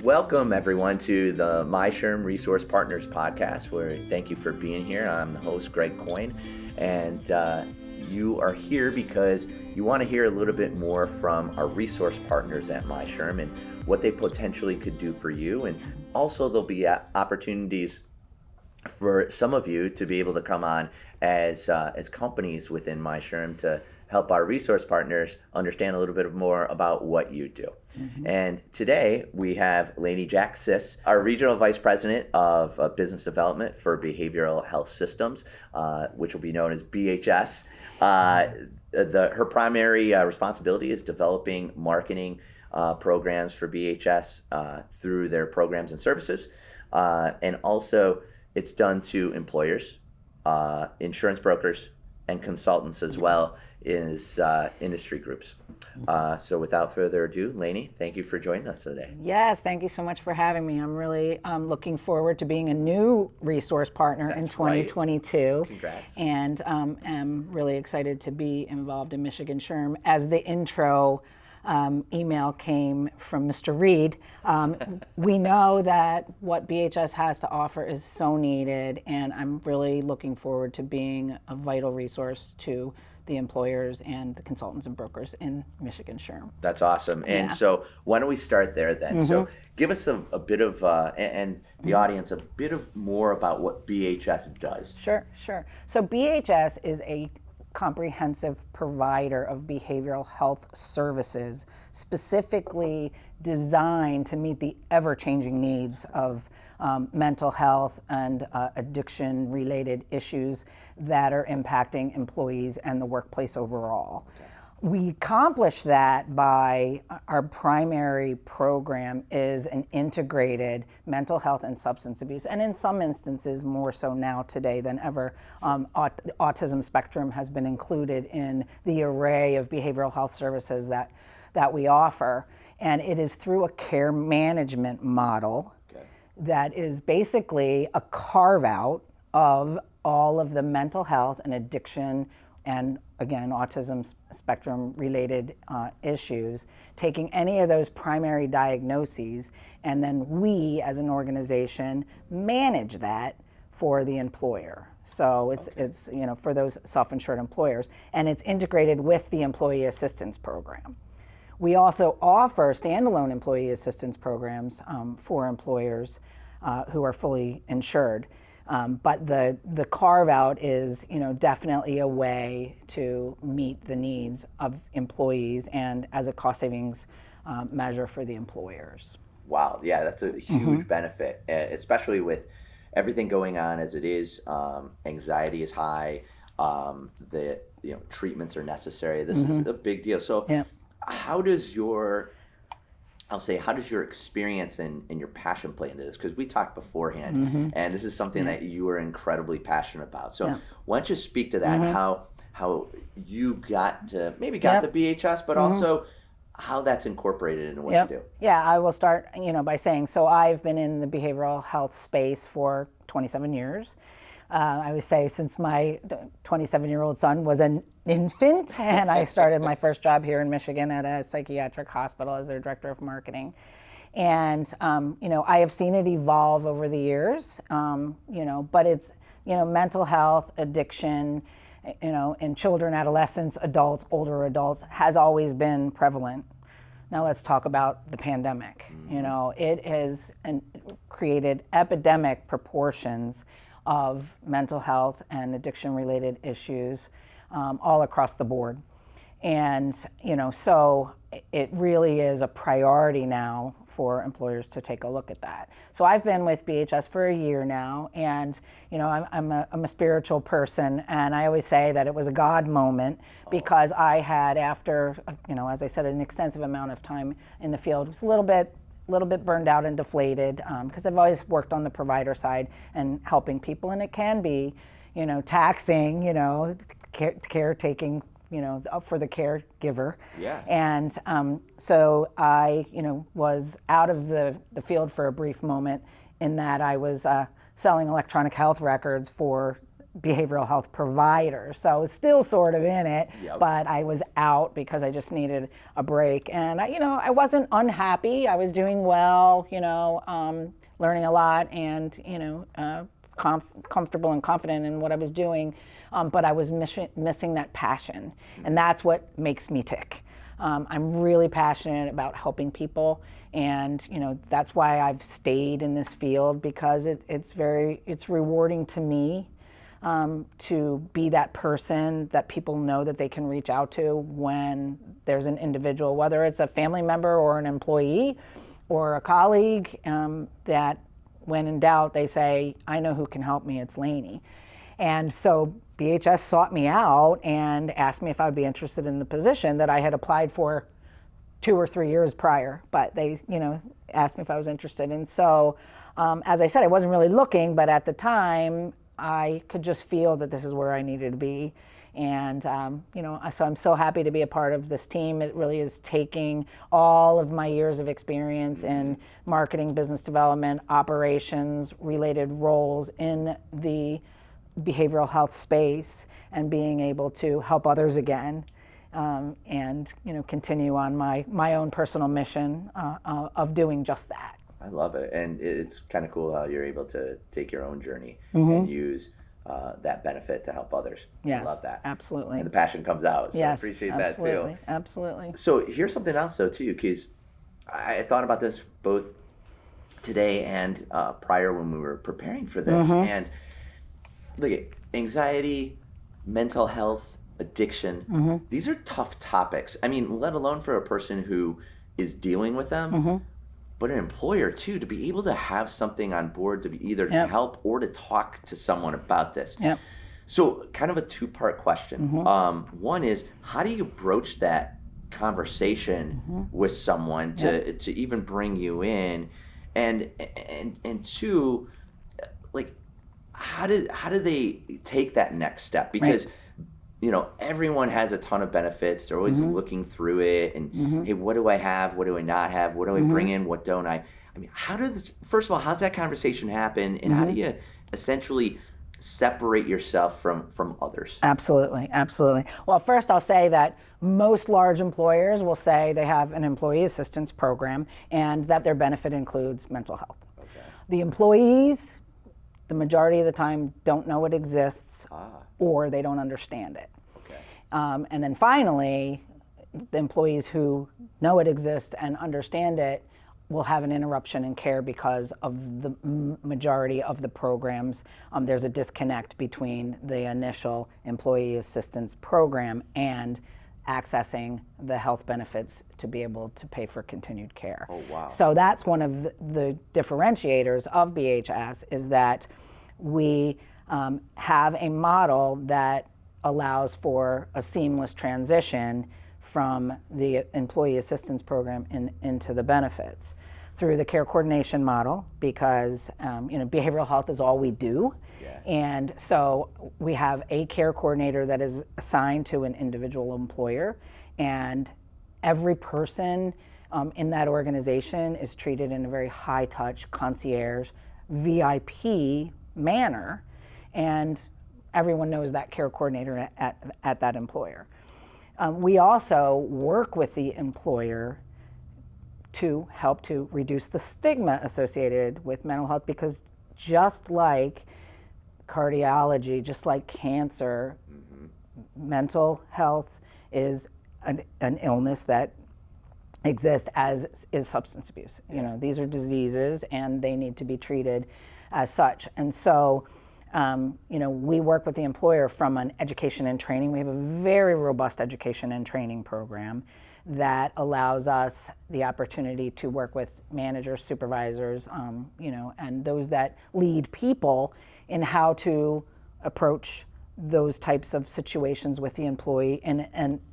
Welcome, everyone, to the MISHRM Resource Partners Podcast, where thank you for being here. I'm the host, Greg Coyne, and you are here because you want to hear a little bit more from our resource partners at MISHRM and what they potentially could do for you. And also, there'll be opportunities for some of you to be able to come on as companies within MISHRM to help our resource partners understand a little bit more about what you do. Mm-hmm. And today we have Laney Jakstys, our Regional Vice President of Business Development for Behavioral Health Systems, which will be known as BHS. Her primary responsibility is developing marketing programs for BHS through their programs and services. And also it's done to employers, insurance brokers, and consultants as well as industry groups. So without further ado, Laney, thank you for joining us today. Yes, thank you so much for having me. I'm really looking forward to being a new resource partner in 2022. Right. Congrats. And am really excited to be involved in MISHRM. As the intro email came from Mr. Reed, we know that what BHS has to offer is so needed, and I'm really looking forward to being a vital resource to the employers and the consultants and brokers in MISHRM. That's awesome. And so why don't we start there then? Mm-hmm. So give us a bit of, and the audience, a bit of more about what BHS does. Sure. So BHS is a comprehensive provider of behavioral health services specifically designed to meet the ever-changing needs of mental health and addiction-related issues that are impacting employees and the workplace overall. Okay. We accomplish that by our primary program is an integrated mental health and substance abuse, and in some instances more so now today than ever. Autism spectrum has been included in the array of behavioral health services that we offer, and it is through a care management model that is basically a carve out of all of the mental health and addiction and, again, autism spectrum related issues, taking any of those primary diagnoses, and then we as an organization manage that for the employer. So it's for those self-insured employers, and it's integrated with the employee assistance program. We also offer standalone employee assistance programs for employers who are fully insured. But the carve out is, definitely a way to meet the needs of employees and as a cost savings measure for the employers. Wow, yeah, that's a huge benefit, especially with everything going on as it is. Exanxiety is high. The treatments are necessary. This is a big deal. So, how does your experience and your passion play into this? Because we talked beforehand, and this is something that you are incredibly passionate about. So why don't you speak to that, how you got to BHS, but also how that's incorporated into what you do. Yeah, I will start by saying, so I've been in the behavioral health space for 27 years. I would say since my 27-year-old son was an infant, and I started my first job here in Michigan at a psychiatric hospital as their director of marketing. And, I have seen it evolve over the years, but it's, mental health, addiction, in children, adolescents, adults, older adults has always been prevalent. Now let's talk about the pandemic. It has created epidemic proportions of mental health and addiction-related issues all across the board. And, so it really is a priority now for employers to take a look at that. So I've been with BHS for a year now, and, I'm a spiritual person, and I always say that it was a God moment because I had, after, as I said, an extensive amount of time in the field, it was a little bit burned out and deflated because I've always worked on the provider side and helping people, and it can be, taxing, caretaking, for the caregiver. Yeah. And so I, was out of the field for a brief moment in that I was selling electronic health records for behavioral health provider. So still sort of in it, Yep. but I was out because I just needed a break. And I wasn't unhappy. I was doing well, learning a lot and, comfortable and confident in what I was doing. But I was missing that passion. And that's what makes me tick. I'm really passionate about helping people. And, that's why I've stayed in this field, because it's rewarding to me. To be that person that people know that they can reach out to when there's an individual, whether it's a family member or an employee or a colleague, that when in doubt, they say, I know who can help me, it's Laney. And so BHS sought me out and asked me if I would be interested in the position that I had applied for 2 or 3 years prior, but they, asked me if I was interested. And so, as I said, I wasn't really looking, but at the time, I could just feel that this is where I needed to be. And, so I'm so happy to be a part of this team. It really is taking all of my years of experience in marketing, business development, operations, related roles in the behavioral health space and being able to help others again. And continue on my own personal mission of doing just that. I love it, and it's kind of cool how you're able to take your own journey and use that benefit to help others. Yes, I love that. absolutely. And the passion comes out, so Yes, I appreciate absolutely, that too. absolutely. So here's something else though too, because I thought about this both today and prior when we were preparing for this. And look at anxiety, mental health, addiction. These are tough topics. I mean, let alone for a person who is dealing with them, but an employer too, to be able to have something on board to be either to help or to talk to someone about this. Yep. So kind of a two-part question. One is, how do you broach that conversation with someone to even bring you in? And two, like, how do they take that next step? Because everyone has a ton of benefits. They're always looking through it and, hey, what do I have? What do I not have? What do I bring in? What don't I? I mean, first of all, how's that conversation happen? And how do you essentially separate yourself from others? Absolutely, absolutely. Well, first I'll say that most large employers will say they have an employee assistance program and that their benefit includes mental health. Okay. The employees, the majority of the time, don't know it exists or they don't understand it. Okay. And then finally, the employees who know it exists and understand it will have an interruption in care because of the majority of the programs. There's a disconnect between the initial employee assistance program and accessing the health benefits to be able to pay for continued care. Oh, wow. So that's one of the differentiators of BHS, is that we have a model that allows for a seamless transition from the employee assistance program into the benefits through the care coordination model, because behavioral health is all we do. Yeah. And so we have a care coordinator that is assigned to an individual employer, and every person in that organization is treated in a very high touch, concierge, VIP manner, and everyone knows that care coordinator at that employer. We also work with the employer to help to reduce the stigma associated with mental health, because just like cardiology, just like cancer, mental health is an illness that exists, as is substance abuse. These are diseases and they need to be treated as such. And so we work with the employer from an education and training. We have a very robust education and training program that allows us the opportunity to work with managers, supervisors, and those that lead people in how to approach those types of situations with the employee in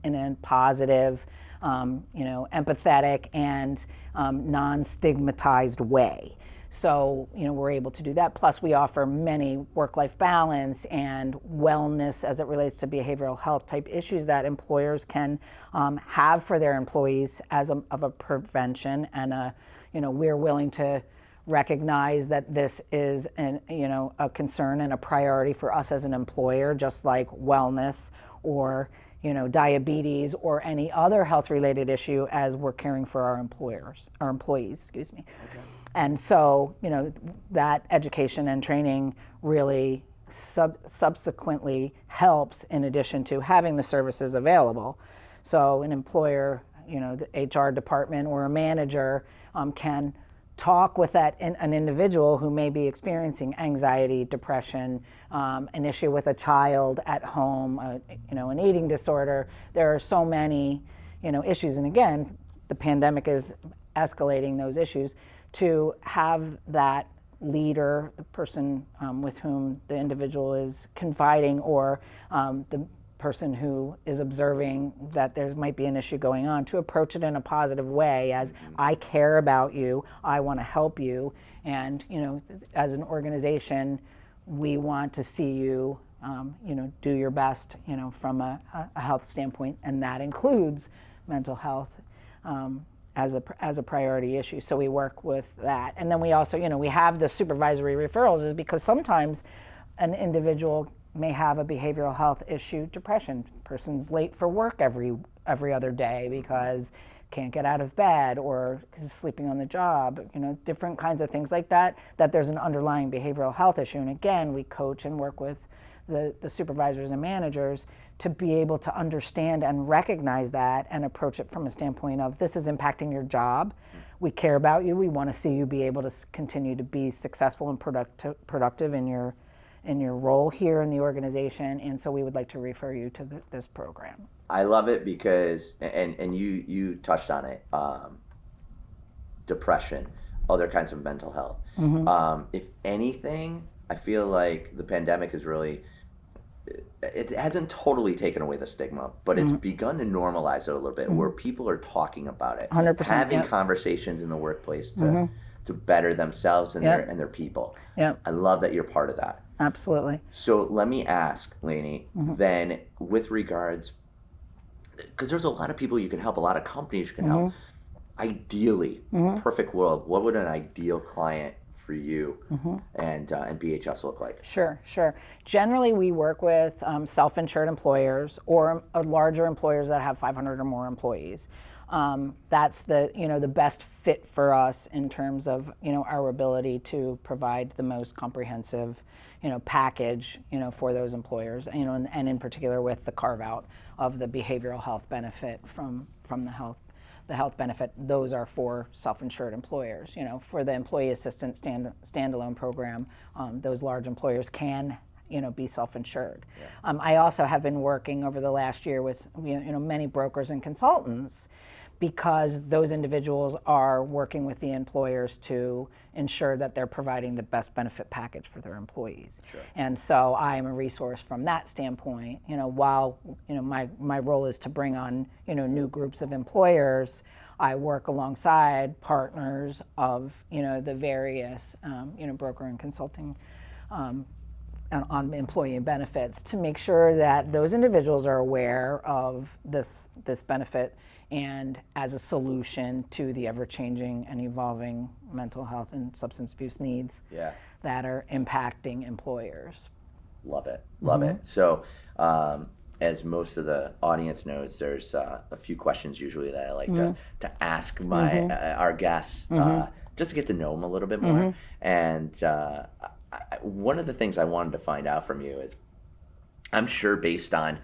a positive, empathetic, and non-stigmatized way. So, we're able to do that. Plus, we offer many work-life balance and wellness as it relates to behavioral health type issues that employers can have for their employees of a prevention. And, we're willing to recognize that this is a concern and a priority for us as an employer, just like wellness or diabetes or any other health-related issue as we're caring for our employees, excuse me. Okay. And so, that education and training really subsequently helps in addition to having the services available. So an employer, the HR department or a manager can talk with an individual who may be experiencing anxiety, depression, an issue with a child at home, an eating disorder. There are so many, issues. And again, the pandemic is escalating those issues. To have that leader, the person with whom the individual is confiding, or the person who is observing that there might be an issue going on, to approach it in a positive way as, I care about you, I want to help you, and as an organization, we want to see you do your best from a health standpoint, and that includes mental health as a priority issue. So we work with that. And then we also, we have the supervisory referrals, is because sometimes an individual may have a behavioral health issue, depression. Person's late for work every other day because can't get out of bed, or is sleeping on the job, different kinds of things like that there's an underlying behavioral health issue. And again, we coach and work with the supervisors and managers to be able to understand and recognize that and approach it from a standpoint of, this is impacting your job. We care about you. We want to see you be able to continue to be successful and productive in your role here in the organization. And so we would like to refer you to this program. I love it because, and you touched on it, depression, other kinds of mental health. If anything, I feel like the pandemic has really, it hasn't totally taken away the stigma, but it's begun to normalize it a little bit, where people are talking about it, 100%, having conversations in the workplace to better themselves and their people. I love that you're part of that. Absolutely. So let me ask, Laney, then with regards, because there's a lot of people you can help, a lot of companies you can help. Ideally, perfect world, what would an ideal client for you and BHS look like? Sure. Generally, we work with self-insured employers or larger employers that have 500 or more employees. That's the best fit for us in terms of our ability to provide the most comprehensive package for those employers, and in particular with the carve out of the behavioral health benefit from the health benefit. Those are for self-insured employers. For the employee assistance standalone program, those large employers can be self-insured. I also have been working over the last year with many brokers and consultants, because those individuals are working with the employers to ensure that they're providing the best benefit package for their employees. And so I am a resource from that standpoint. While my role is to bring on new groups of employers, I work alongside partners of the various broker and consulting on employee benefits, to make sure that those individuals are aware of this benefit and as a solution to the ever-changing and evolving mental health and substance abuse needs that are impacting employers. Love it. So as most of the audience knows, there's a few questions usually that I like to ask our guests just to get to know them a little bit more. And one of the things I wanted to find out from you is, I'm sure based on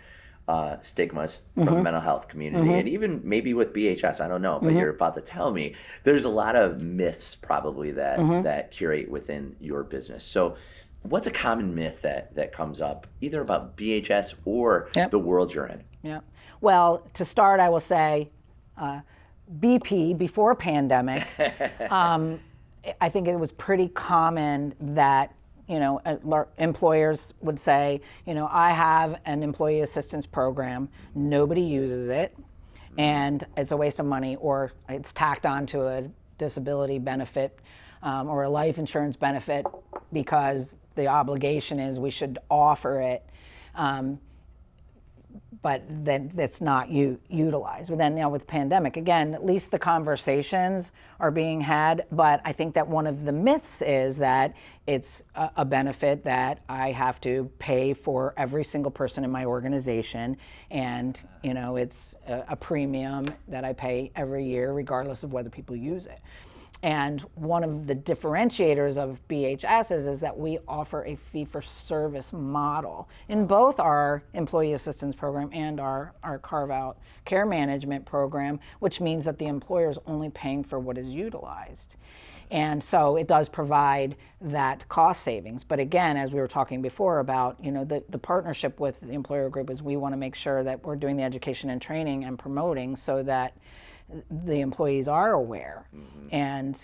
stigmas from the mental health community, and even maybe with BHS, I don't know, but you're about to tell me, there's a lot of myths probably that curate within your business. So what's a common myth that comes up either about BHS or the world you're in? Well, to start, I will say BP, before pandemic, I think it was pretty common that employers would say, I have an employee assistance program, nobody uses it, and it's a waste of money, or it's tacked onto a disability benefit or a life insurance benefit because the obligation is we should offer it. but then that's not utilized. But then now with the pandemic, again, at least the conversations are being had. But I think that one of the myths is that it's a benefit that I have to pay for every single person in my organization, and it's a premium that I pay every year, regardless of whether people use it. And one of the differentiators of BHS is that we offer a fee-for-service model in both our employee assistance program and our carve-out care management program, which means that the employer is only paying for what is utilized. And so it does provide that cost savings. But again, as we were talking before about, the partnership with the employer group is we want to make sure that we're doing the education and training and promoting so that the employees are aware, and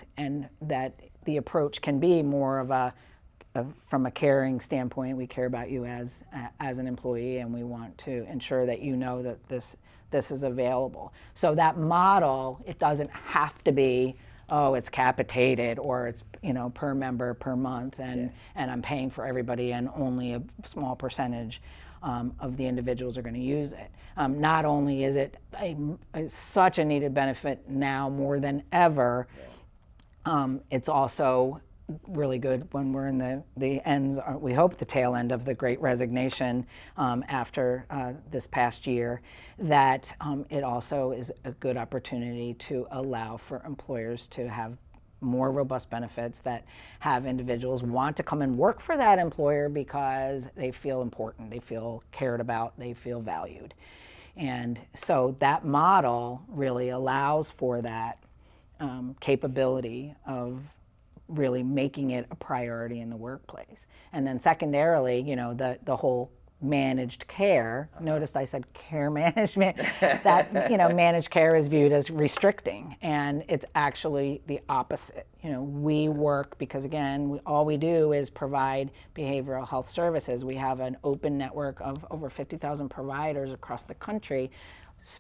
that the approach can be more of from a caring standpoint. We care about you as an employee, and we want to ensure that that this is available. So that model, it doesn't have to be, it's capitated, or it's per member per month, and I'm paying for everybody, and only a small percentage of the individuals are going to use it. Not only is it such a needed benefit now more than ever, it's also really good when we're in the ends, we hope the tail end of the Great Resignation after this past year, that it also is a good opportunity to allow for employers to have more robust benefits that have individuals want to come and work for that employer because they feel important, they feel cared about, they feel valued. And so that model really allows for that capability of really making it a priority in the workplace. And then secondarily, the whole managed care. Notice I said care management. That managed care is viewed as restricting, and it's actually the opposite. We work because, again, all we do is provide behavioral health services. We have an open network of over 50,000 providers across the country,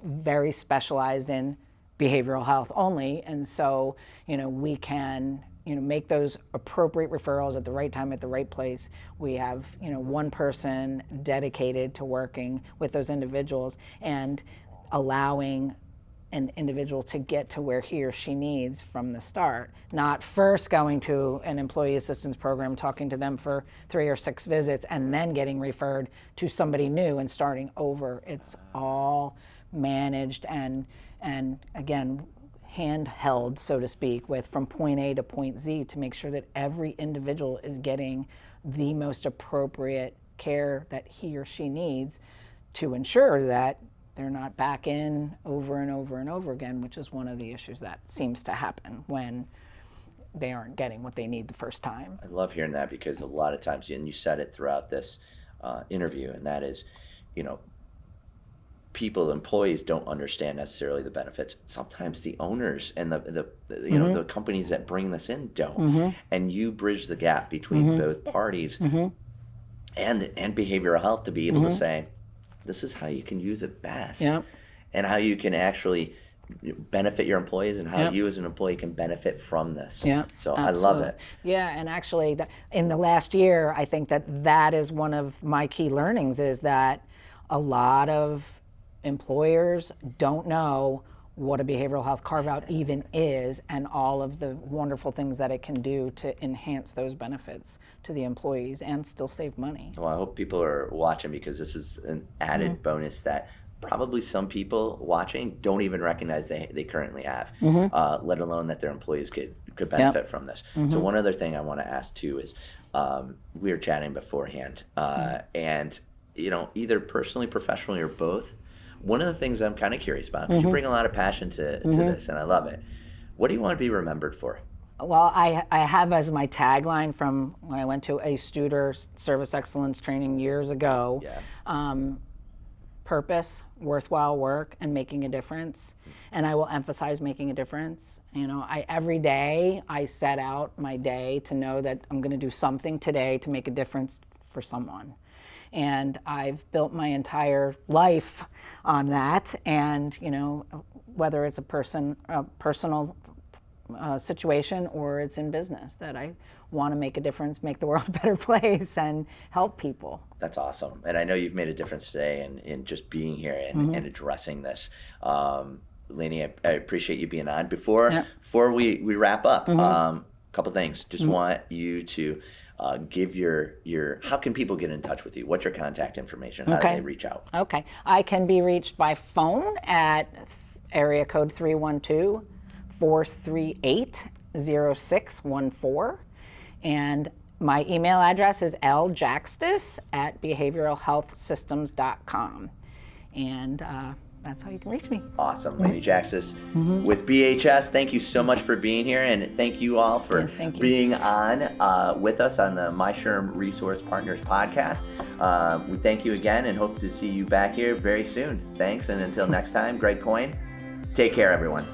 very specialized in behavioral health only, and so we can make those appropriate referrals at the right time, at the right place. We have, one person dedicated to working with those individuals and allowing an individual to get to where he or she needs from the start, not first going to an employee assistance program, talking to them for 3 or 6 visits, and then getting referred to somebody new and starting over. It's all managed and again, handheld, so to speak, from point A to point Z, to make sure that every individual is getting the most appropriate care that he or she needs, to ensure that they're not back in over and over and over again, which is one of the issues that seems to happen when they aren't getting what they need the first time. I love hearing that, because a lot of times, and you said it throughout this interview, and that is, employees don't understand necessarily the benefits. Sometimes the owners and the companies that bring this in don't. And you bridge the gap between both parties and behavioral health to be able to say, this is how you can use it best, and how you can actually benefit your employees, and how you as an employee can benefit from this. So absolutely. I love it. Yeah, and actually in the last year, I think that is one of my key learnings, is that a lot of employers don't know what a behavioral health carve-out even is, and all of the wonderful things that it can do to enhance those benefits to the employees and still save money. Well, I hope people are watching, because this is an added bonus that probably some people watching don't even recognize they currently have, let alone that their employees could benefit from this. So one other thing I want to ask too is, we were chatting beforehand, and either personally, professionally, or both, one of the things I'm kind of curious about, because you bring a lot of passion to this, and I love it. What do you want to be remembered for? Well, I have as my tagline from when I went to a Studer Service Excellence training years ago, purpose, worthwhile work, and making a difference. And I will emphasize making a difference. Every day I set out my day to know that I'm going to do something today to make a difference for someone. And I've built my entire life on that. And, whether it's a personal situation or it's in business, that I want to make a difference, make the world a better place, and help people. That's awesome. And I know you've made a difference today in just being here and addressing this. Laney, I appreciate you being on. Before we wrap up, a couple things. Just want you to give your, how can people get in touch with you? What's your contact information? How do they reach out? Okay. I can be reached by phone at area code 312-438-0614. And my email address is ljakstys@behavioralhealthsystems.com. And that's how you can reach me. Awesome. Laney Jakstys with BHS. Thank you so much for being here, and thank you all for being on with us on the MISHRM Resource Partners Podcast. We thank you again and hope to see you back here very soon. Thanks, and until next time, Greg Coyne, take care, everyone.